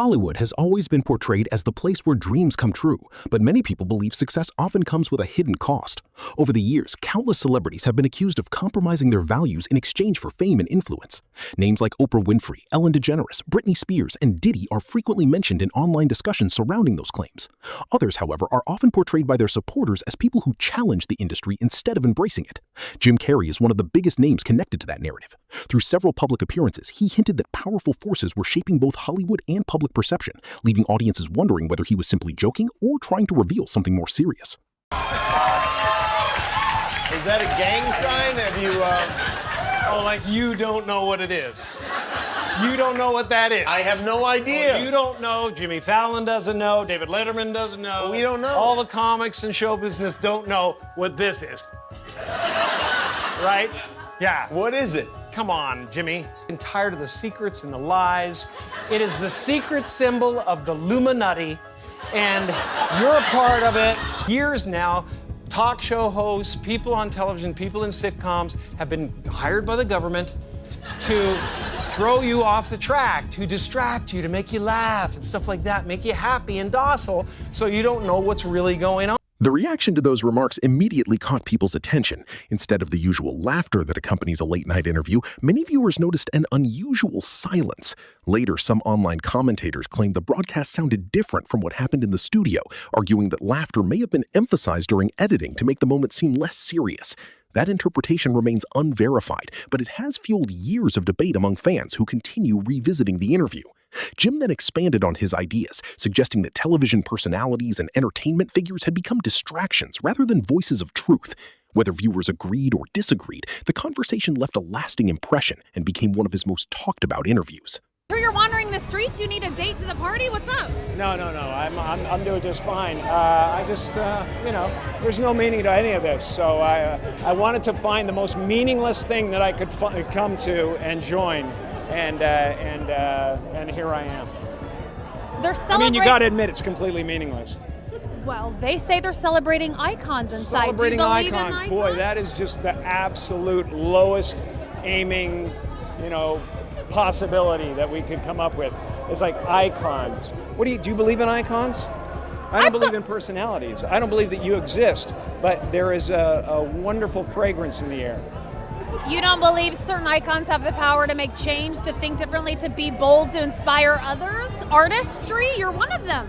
Hollywood has always been portrayed as the place where dreams come true, but many people believe success often comes with a hidden cost. Over the years, countless celebrities have been accused of compromising their values in exchange for fame and influence. Names like Oprah Winfrey, Ellen DeGeneres, Britney Spears, and Diddy are frequently mentioned in online discussions surrounding those claims. Others, however, are often portrayed by their supporters as people who challenge the industry instead of embracing it. Jim Carrey is one of the biggest names connected to that narrative. Through several public appearances, he hinted that powerful forces were shaping both Hollywood and public perception, leaving audiences wondering whether he was simply joking or trying to reveal something more serious. Is that a gang sign? Have you, Oh, like you don't know what it is. You don't know what that is. I have no idea. Well, you don't know. Jimmy Fallon doesn't know. David Letterman doesn't know. We don't know. All the comics and show business don't know what this is. Right? Yeah. What is it? Come on, Jimmy. I'm tired of the secrets and the lies. It is the secret symbol of the Illuminati, and you're a part of it. Years now, talk show hosts, people on television, people in sitcoms have been hired by the government to throw you off the track, to distract you, to make you laugh and stuff like that, make you happy and docile so you don't know what's really going on. The reaction to those remarks immediately caught people's attention. Instead of the usual laughter that accompanies a late-night interview, many viewers noticed an unusual silence. Later, some online commentators claimed the broadcast sounded different from what happened in the studio, arguing that laughter may have been emphasized during editing to make the moment seem less serious. That interpretation remains unverified, but it has fueled years of debate among fans who continue revisiting the interview. Jim then expanded on his ideas, suggesting that television personalities and entertainment figures had become distractions rather than voices of truth. Whether viewers agreed or disagreed, the conversation left a lasting impression and became one of his most talked about interviews. You're wandering the streets, you need a date to the party? What's up? No. I'm doing just fine. There's no meaning to any of this. So I wanted to find the most meaningless thing that I could come to and join. And here I am. They're celebrating. You got to admit it's completely meaningless. Well, they say they're celebrating icons inside. Celebrating Do you believe icons. in icons? Boy, that is just the absolute lowest aiming, possibility that we could come up with. It's like icons. Do you believe in icons? I don't believe in personalities. I don't believe that you exist, but there is a wonderful fragrance in the air. You don't believe certain icons have the power to make change, to think differently, to be bold, to inspire others? Artistry? You're one of them.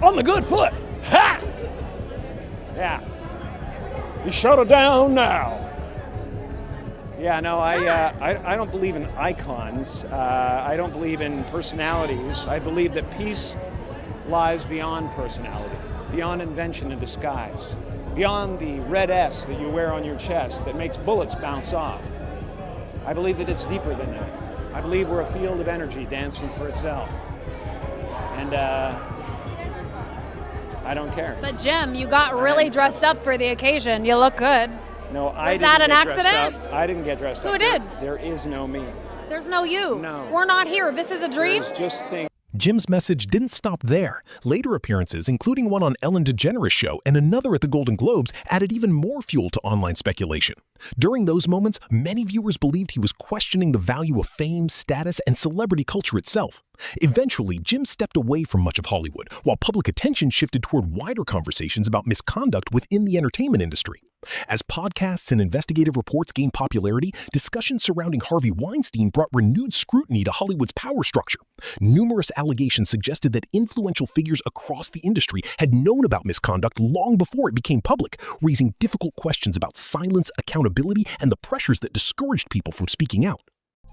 On the good foot. Ha! Yeah. You shut her down now. Yeah, no, I don't believe in icons. I don't believe in personalities. I believe that peace lies beyond personality, beyond invention and disguise, beyond the red S that you wear on your chest that makes bullets bounce off. I believe that it's deeper than that. I believe we're a field of energy dancing for itself. And I don't care. But Jim, you got really dressed up for the occasion. You look good. No, I didn't. Was that an get dressed accident? up. I didn't get dressed up. Who did? There is no me. There's no you. No. We're not here. This is a dream? There's just things. Jim's message didn't stop there. Later appearances, including one on Ellen DeGeneres' show and another at the Golden Globes, added even more fuel to online speculation. During those moments, many viewers believed he was questioning the value of fame, status, and celebrity culture itself. Eventually, Jim stepped away from much of Hollywood, while public attention shifted toward wider conversations about misconduct within the entertainment industry. As podcasts and investigative reports gained popularity, discussions surrounding Harvey Weinstein brought renewed scrutiny to Hollywood's power structure. Numerous allegations suggested that influential figures across the industry had known about misconduct long before it became public, raising difficult questions about silence, accountability, and the pressures that discouraged people from speaking out.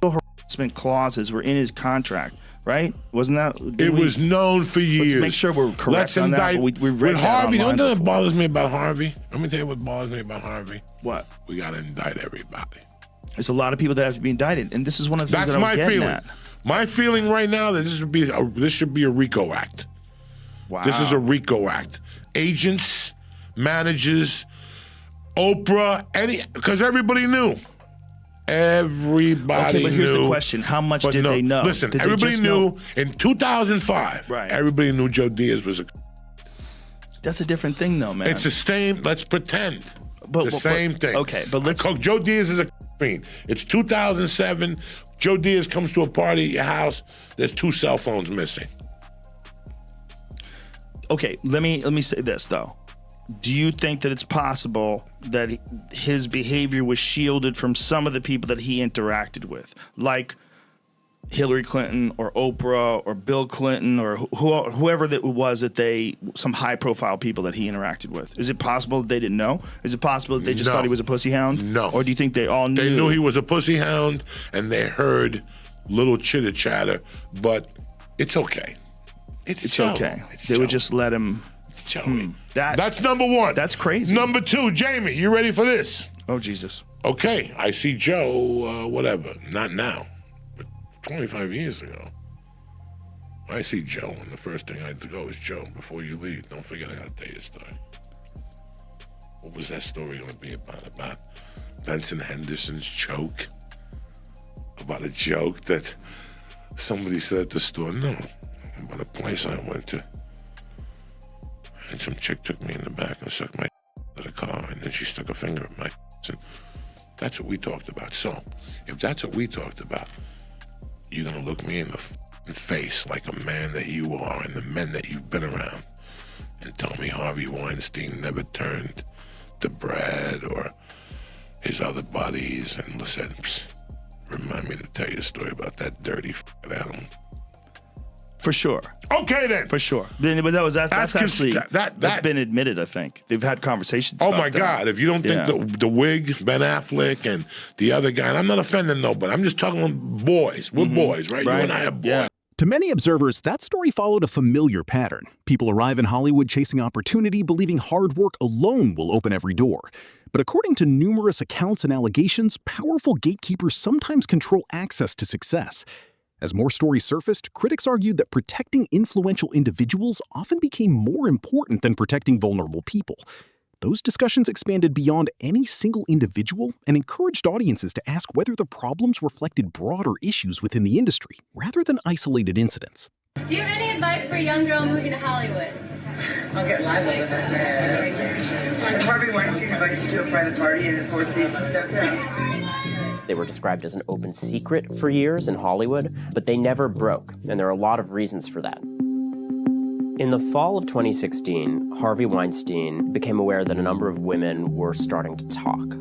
Harassment clauses were in his contract, right? Wasn't that? It was known for years. Let's make sure we're correct Let's on indict. that. We read with that Harvey, online don't know what before. bothers me about Harvey? Let me tell you what bothers me about Harvey. What? We got to indict everybody. There's a lot of people that have to be indicted, and this is one of the things That's that I was my getting feeling. at. My feeling right now that this should be a RICO act. Wow. This is a RICO act. Agents, managers, Oprah, because everybody knew. Everybody Okay, but here's knew. the question. How much did they know? Listen, Did they everybody just knew know? in 2005. Right. Everybody knew Joe Diaz was a. That's a different thing, though, man. It's the same. Let's pretend. But- the same thing. okay, but let's- Joe Diaz is a fiend. It's 2007. Joe Diaz comes to a party at your house. There's 2 cell phones missing. Okay, let me say this though. Do you think that it's possible that his behavior was shielded from some of the people that he interacted with, like Hillary Clinton or Oprah or Bill Clinton or whoever that was some high-profile people that he interacted with? Is it possible that they didn't know? Is it possible that they just thought he was a pussy hound? No. Or do you think they all knew? They knew he was a pussy hound, and they heard little chitter-chatter, but it's okay. It's okay. They would just let him... That's number one. That's crazy. Number two, Jamie, you ready for this? Oh, Jesus. Okay, I see Joe, whatever, not now, but 25 years ago. I see Joe, and the first thing I have to go is, Joe, before you leave, don't forget I got to tell you a story. What was that story going to be about? About Benson Henderson's joke? About a joke that somebody said at the store? No, about a place I went to. And some chick took me in the back and sucked my to the car, and then she stuck a finger in my and that's what we talked about. So, if that's what we talked about, you're gonna look me in the face like a man that you are and the men that you've been around and tell me Harvey Weinstein never turned to Brad or his other buddies and said, remind me to tell you a story about that dirty animal. For sure. Okay, then. For sure. But that's actually that's been admitted, I think. They've had conversations about my that. God. If you don't think the wig, Ben Affleck, and the other guy, and I'm not offending nobody. I'm just talking boys. We're boys, right? You and I are boys. Yeah. To many observers, that story followed a familiar pattern. People arrive in Hollywood chasing opportunity, believing hard work alone will open every door. But according to numerous accounts and allegations, powerful gatekeepers sometimes control access to success. As more stories surfaced, critics argued that protecting influential individuals often became more important than protecting vulnerable people. Those discussions expanded beyond any single individual and encouraged audiences to ask whether the problems reflected broader issues within the industry, rather than isolated incidents. Do you have any advice for a young girl moving to Hollywood? I'll get live with us. Harvey Weinstein invites you to a private party in the Four Seasons downtown. They were described as an open secret for years in Hollywood, but they never broke, and there are a lot of reasons for that. In the fall of 2016, Harvey Weinstein became aware that a number of women were starting to talk.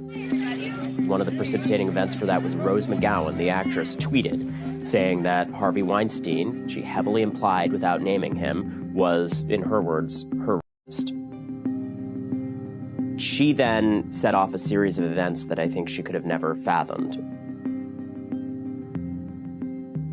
One of the precipitating events for that was Rose McGowan, the actress, tweeted, saying that Harvey Weinstein, she heavily implied without naming him, was, in her words, her rapist. She then set off a series of events that I think she could have never fathomed.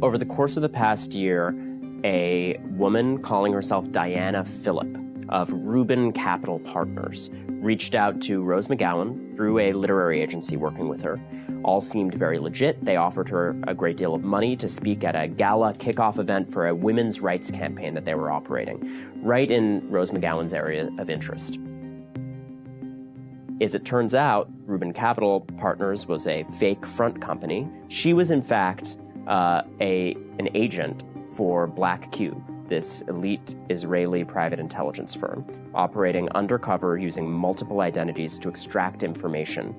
Over the course of the past year, a woman calling herself Diana Phillip of Rubin Capital Partners reached out to Rose McGowan through a literary agency working with her. All seemed very legit. They offered her a great deal of money to speak at a gala kickoff event for a women's rights campaign that they were operating, right in Rose McGowan's area of interest. As it turns out, Rubin Capital Partners was a fake front company. She was, in fact, an agent for Black Cube, this elite Israeli private intelligence firm, operating undercover using multiple identities to extract information.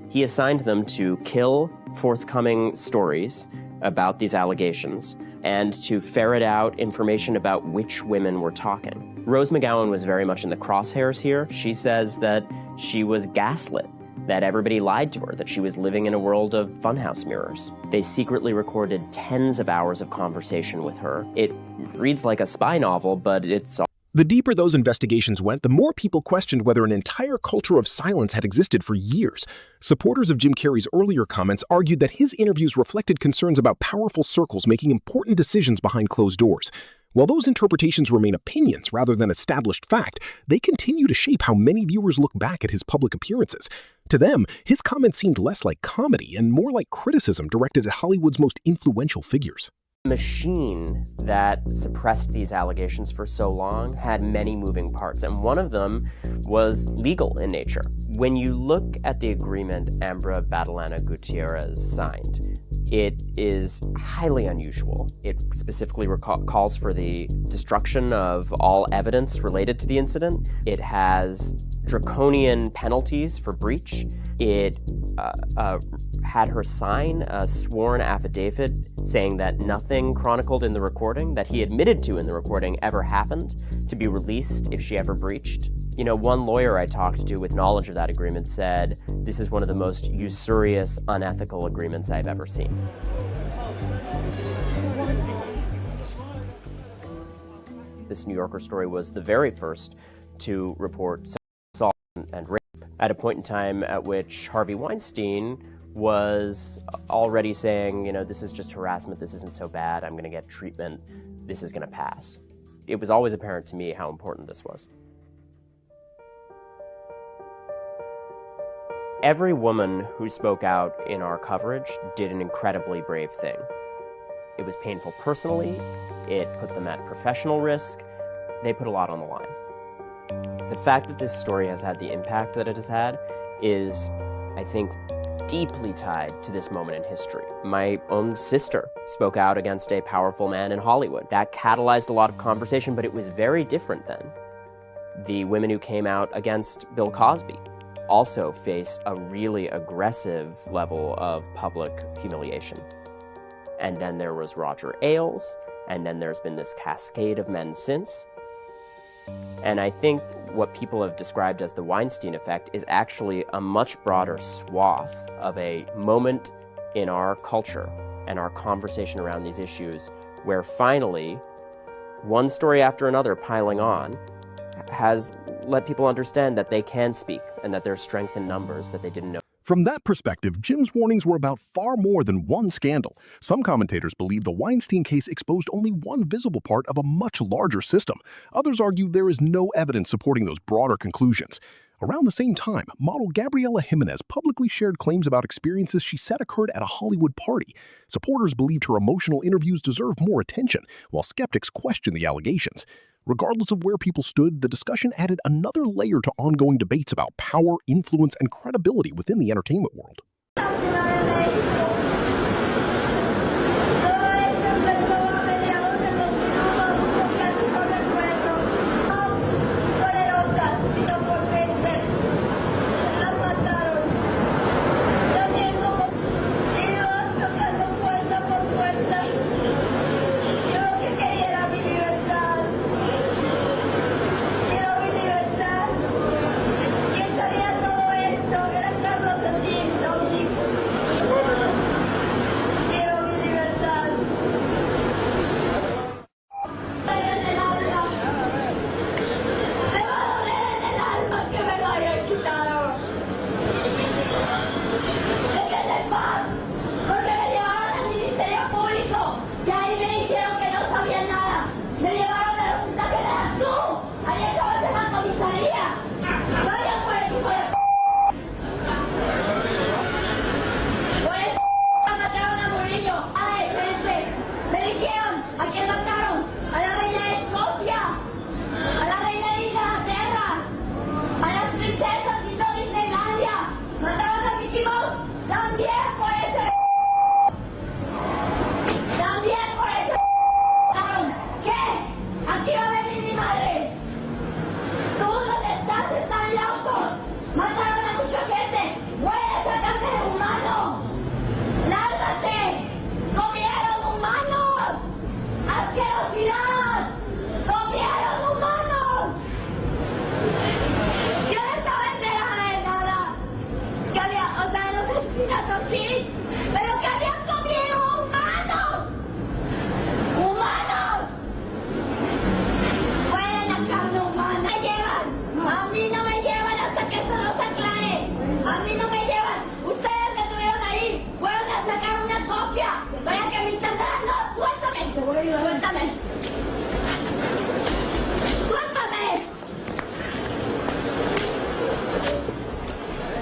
He assigned them to kill forthcoming stories about these allegations and to ferret out information about which women were talking. Rose McGowan was very much in the crosshairs here. She says that she was gaslit, that everybody lied to her, that she was living in a world of funhouse mirrors. They secretly recorded tens of hours of conversation with her. It reads like a spy novel, but it's... The deeper those investigations went, the more people questioned whether an entire culture of silence had existed for years. Supporters of Jim Carrey's earlier comments argued that his interviews reflected concerns about powerful circles making important decisions behind closed doors. While those interpretations remain opinions rather than established fact, they continue to shape how many viewers look back at his public appearances. To them, his comments seemed less like comedy and more like criticism directed at Hollywood's most influential figures. The machine that suppressed these allegations for so long had many moving parts, and one of them was legal in nature. When you look at the agreement Ambra Badalana Gutierrez signed, it is highly unusual. It specifically calls for the destruction of all evidence related to the incident. It has draconian penalties for breach. It had her sign a sworn affidavit saying that nothing chronicled in the recording that he admitted to in the recording ever happened to be released if she ever breached. You know, one lawyer I talked to with knowledge of that agreement said, "This is one of the most usurious, unethical agreements I've ever seen." This New Yorker story was the very first to report sexual assault and rape at a point in time at which Harvey Weinstein was already saying, you know, this is just harassment, this isn't so bad, I'm going to get treatment, this is going to pass. It was always apparent to me how important this was. Every woman who spoke out in our coverage did an incredibly brave thing. It was painful personally, it put them at professional risk, they put a lot on the line. The fact that this story has had the impact that it has had is, I think, deeply tied to this moment in history. My own sister spoke out against a powerful man in Hollywood. That catalyzed a lot of conversation, but it was very different then. The women who came out against Bill Cosby also faced a really aggressive level of public humiliation. And then there was Roger Ailes, and then there's been this cascade of men since. And I think what people have described as the Weinstein effect is actually a much broader swath of a moment in our culture and our conversation around these issues where finally, one story after another piling on has let people understand that they can speak and that there's strength in numbers that they didn't know. From that perspective, Jim's warnings were about far more than one scandal. Some commentators believe the Weinstein case exposed only one visible part of a much larger system. Others argue there is no evidence supporting those broader conclusions. Around the same time, model Gabriela Jimenez publicly shared claims about experiences she said occurred at a Hollywood party. Supporters believed her emotional interviews deserved more attention, while skeptics questioned the allegations. Regardless of where people stood, the discussion added another layer to ongoing debates about power, influence, and credibility within the entertainment world.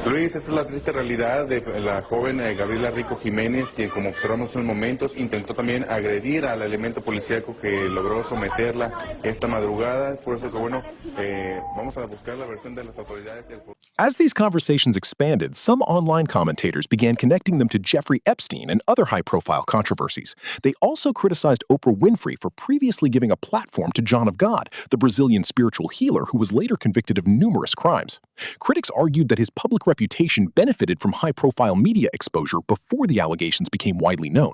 Luis, esta es la triste realidad de la joven Gabriela Rico Jiménez, que como observamos en momentos intentó también agredir al elemento policíaco que logró someterla esta madrugada. Por eso que bueno, vamos a buscar la versión de las autoridades. As these conversations expanded, some online commentators began connecting them to Jeffrey Epstein and other high-profile controversies. They also criticized Oprah Winfrey for previously giving a platform to John of God, the Brazilian spiritual healer who was later convicted of numerous crimes. Critics argued that his public reputation reputation benefited from high-profile media exposure before the allegations became widely known.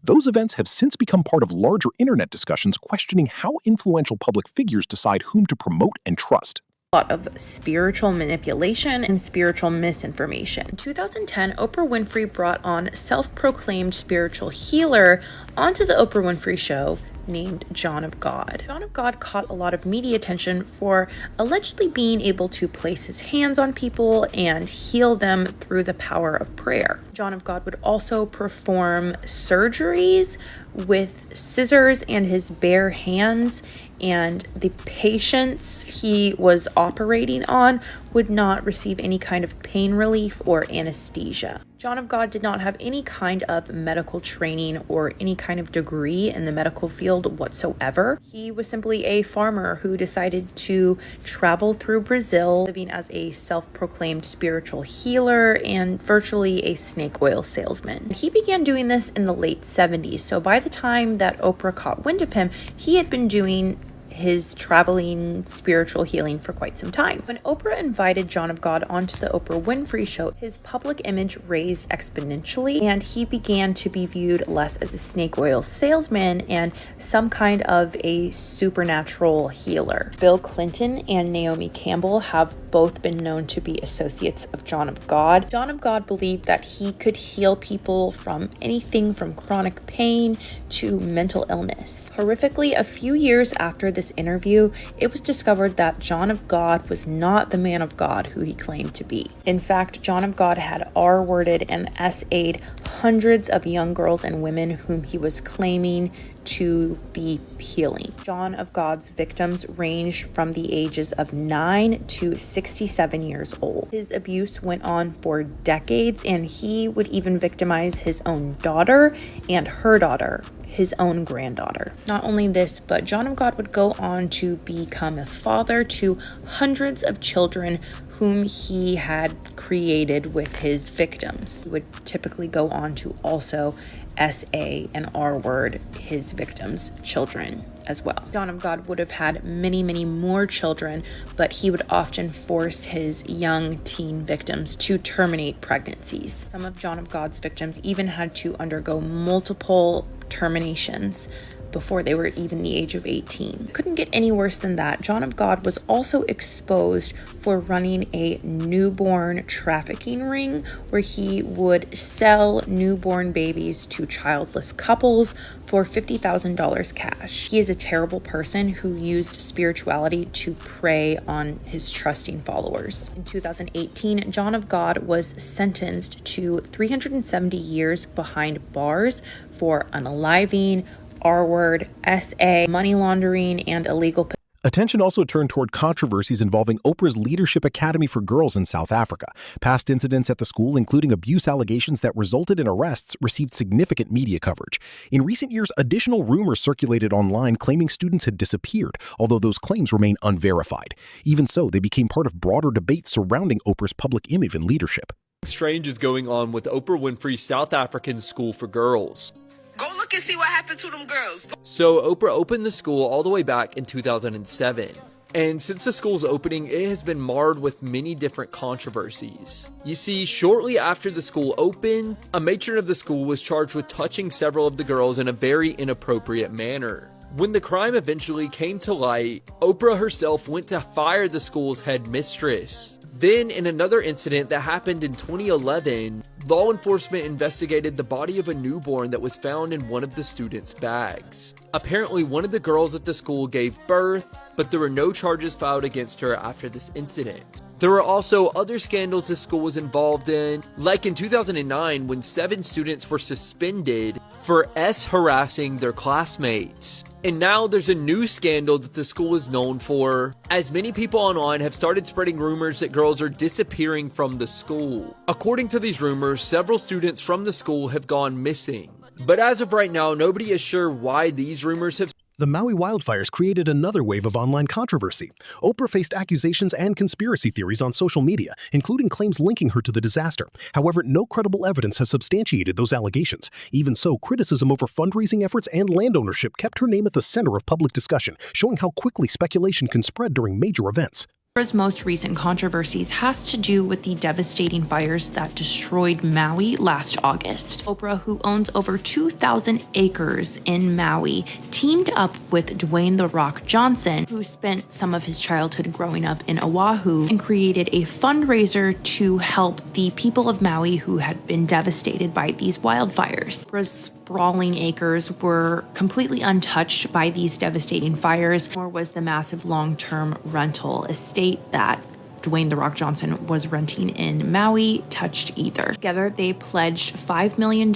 Those events have since become part of larger internet discussions questioning how influential public figures decide whom to promote and trust. A lot of spiritual manipulation and spiritual misinformation. In 2010, Oprah Winfrey brought on self-proclaimed spiritual healer onto the Oprah Winfrey Show named John of God. John of God caught a lot of media attention for allegedly being able to place his hands on people and heal them through the power of prayer. John of God would also perform surgeries with scissors and his bare hands, and the patients he was operating on would not receive any kind of pain relief or anesthesia. John of God did not have any kind of medical training or any kind of degree in the medical field whatsoever. He was simply a farmer who decided to travel through Brazil, living as a self-proclaimed spiritual healer and virtually a snake oil salesman. He began doing this in the late 70s, so by the time that Oprah caught wind of him, he had been doing his traveling spiritual healing for quite some time. When Oprah invited John of God onto the Oprah Winfrey Show, his public image raised exponentially, and he began to be viewed less as a snake oil salesman and some kind of a supernatural healer. Bill Clinton and Naomi Campbell have both been known to be associates of John of God. John of God believed that he could heal people from anything from chronic pain to mental illness. Horrifically, a few years after this interview, it was discovered that John of God was not the man of God who he claimed to be. In fact, John of God had R-worded and SA'd hundreds of young girls and women whom he was claiming to be healing. John of God's victims ranged from the ages of 9 to 67 years old. His abuse went on for decades, and he would even victimize his own daughter and her daughter, his own granddaughter. Not only this, but John of God would go on to become a father to hundreds of children whom he had created with his victims. He would typically go on to also SA and R-word his victims' children as well. John of God would have had many, many more children, but he would often force his young teen victims to terminate pregnancies. Some of John of God's victims even had to undergo multiple terminations before they were even the age of 18. Couldn't get any worse than that. John of God was also exposed for running a newborn trafficking ring where he would sell newborn babies to childless couples for $50,000 cash. He is a terrible person who used spirituality to prey on his trusting followers. In 2018, John of God was sentenced to 370 years behind bars for unaliving, R-word, SA, money laundering, and illegal. Attention also turned toward controversies involving Oprah's Leadership Academy for Girls in South Africa. Past incidents at the school, including abuse allegations that resulted in arrests, received significant media coverage. In recent years, additional rumors circulated online claiming students had disappeared, although those claims remain unverified. Even so, they became part of broader debates surrounding Oprah's public image and leadership. Strange is going on with Oprah Winfrey's South African School for Girls. Go look and see what happened to them girls. So Oprah opened the school all the way back in 2007. And since the school's opening, it has been marred with many different controversies. You see, shortly after the school opened, a matron of the school was charged with touching several of the girls in a very inappropriate manner. When the crime eventually came to light, Oprah herself went to fire the school's head mistress. Then, in another incident that happened in 2011, law enforcement investigated the body of a newborn that was found in one of the students' bags. Apparently, one of the girls at the school gave birth, but there were no charges filed against her after this incident. There were also other scandals the school was involved in, like in 2009 when 7 students were suspended for harassing their classmates. And now there's a new scandal that the school is known for, as many people online have started spreading rumors that girls are disappearing from the school. According to these rumors, several students from the school have gone missing. But as of right now, nobody is sure why these rumors have. The Maui wildfires created another wave of online controversy. Oprah faced accusations and conspiracy theories on social media, including claims linking her to the disaster. However, no credible evidence has substantiated those allegations. Even so, criticism over fundraising efforts and land ownership kept her name at the center of public discussion, showing how quickly speculation can spread during major events. Oprah's most recent controversies has to do with the devastating fires that destroyed Maui last August. Oprah, who owns over 2,000 acres in Maui, teamed up with Dwayne "The Rock" Johnson, who spent some of his childhood growing up in Oahu, and created a fundraiser to help the people of Maui who had been devastated by these wildfires. Oprah's sprawling acres were completely untouched by these devastating fires, nor was the massive long-term rental estate that Dwayne "The Rock" Johnson was renting in Maui touched either. Together, they pledged $5 million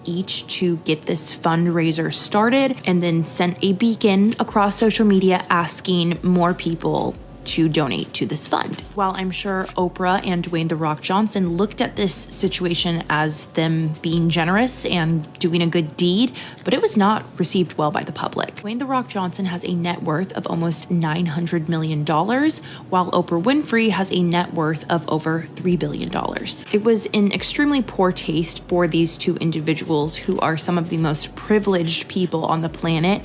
each to get this fundraiser started, and then sent a beacon across social media asking more people to donate to this fund. While I'm sure Oprah and Dwayne "The Rock" Johnson looked at this situation as them being generous and doing a good deed, but it was not received well by the public. Dwayne "The Rock" Johnson has a net worth of almost $900 million, while Oprah Winfrey has a net worth of over $3 billion. It was in extremely poor taste for these two individuals, who are some of the most privileged people on the planet,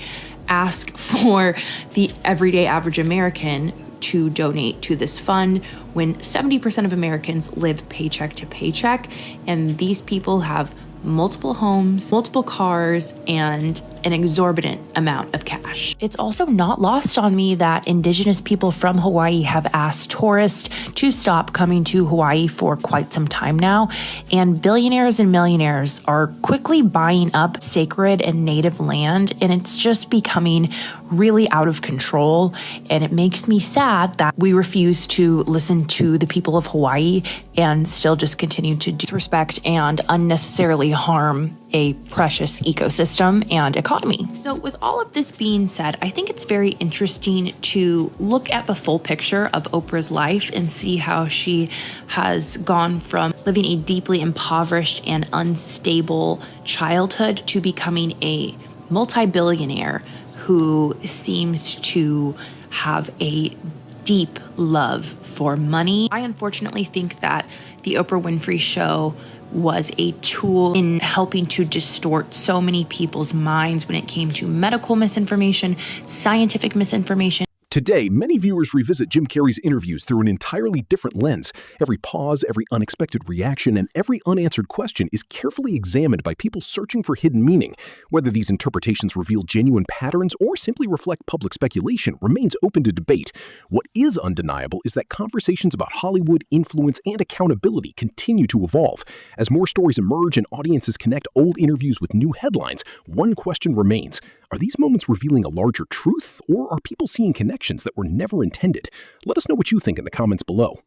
ask for the everyday average American to donate to this fund when 70% of Americans live paycheck to paycheck, and these people have multiple homes, multiple cars, and an exorbitant amount of cash. It's also not lost on me that indigenous people from Hawaii have asked tourists to stop coming to Hawaii for quite some time now, and billionaires and millionaires are quickly buying up sacred and native land, and it's just becoming really out of control. And it makes me sad that we refuse to listen to the people of Hawaii and still just continue to disrespect and unnecessarily harm a precious ecosystem and economy. So with all of this being said, I think it's very interesting to look at the full picture of Oprah's life and see how she has gone from living a deeply impoverished and unstable childhood to becoming a multi-billionaire who seems to have a deep love for money. I unfortunately think that the Oprah Winfrey Show was a tool in helping to distort so many people's minds when it came to medical misinformation, scientific misinformation. Today, many viewers revisit Jim Carrey's interviews through an entirely different lens. Every pause, every unexpected reaction, and every unanswered question is carefully examined by people searching for hidden meaning. Whether these interpretations reveal genuine patterns or simply reflect public speculation remains open to debate. What is undeniable is that conversations about Hollywood, influence, and accountability continue to evolve. As more stories emerge and audiences connect old interviews with new headlines, one question remains. Are these moments revealing a larger truth, or are people seeing connections that were never intended? Let us know what you think in the comments below.